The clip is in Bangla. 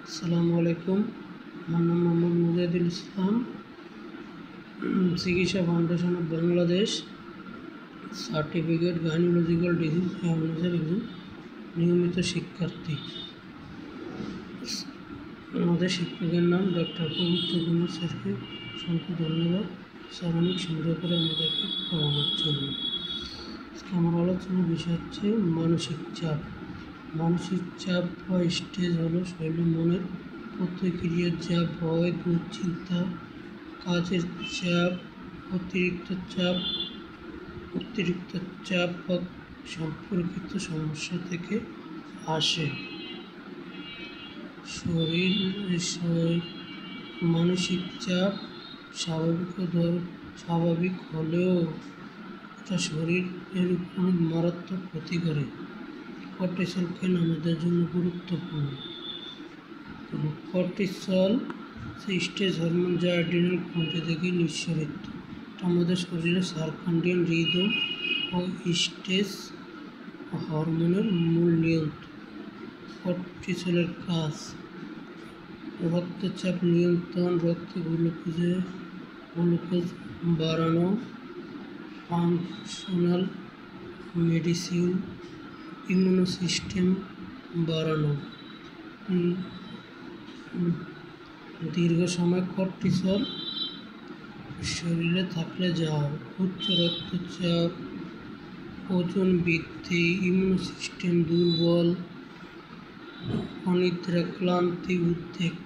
আসসালামু আলাইকুম। আমার নাম মোহাম্মদ মুজাহিদুল ইসলাম। চিকিৎসা foundation of Bangladesh certificate gynaecological disease অ্যাওয়ারনেসের একজন নিয়মিত শিক্ষার্থী। আমাদের শিক্ষকের নাম ডক্টর পবিত্র কুমার স্যারকে অসংখ্য ধন্যবাদ স্যার অনেক সুন্দর করে আমাদেরকে পড়ানোর জন্য। আজকে আমার আলোচনার বিষয় হচ্ছে মানসিক চাপ। মানসিক চাপ বা স্ট্রেস হলো শরীর মনের প্রতিক্রিয়া, যা ভয়, দুশ্চিন্তা, কাজের চাপ, অতিরিক্ত চাপ বা সম্পর্কিত সমস্যা থেকে আসে। মানসিক চাপ স্বাভাবিক হলেও এটা শরীরের উপর মারাত্মক ক্ষতি করে। কর্টিসল কেন আমাদের জন্য গুরুত্বপূর্ণ? কর্টিসল স্ট্রেস হরমোন, যা অ্যাড্রিনাল গ্রন্থি থেকে নিঃসরিত। আমাদের শরীরে সার্কাডিয়ান রিদম ও স্ট্রেস হরমোনের মূল নিয়ন্ত্রক। কর্টিসলের কাজ: রক্তচাপ নিয়ন্ত্রণ, রক্তে গ্লুকোজ বাড়ানো, ফাংশনাল মেডিসিন, ইমিউনো সিস্টেম বাড়ানো। দীর্ঘ সময় কর্টিসল শরীরে থাকলে যা হয়: উচ্চ রক্তচাপ, ওজন বৃদ্ধি, ইমিউনো সিস্টেম দুর্বল, অনিদ্রা, ক্লান্তি, উদ্বেগ।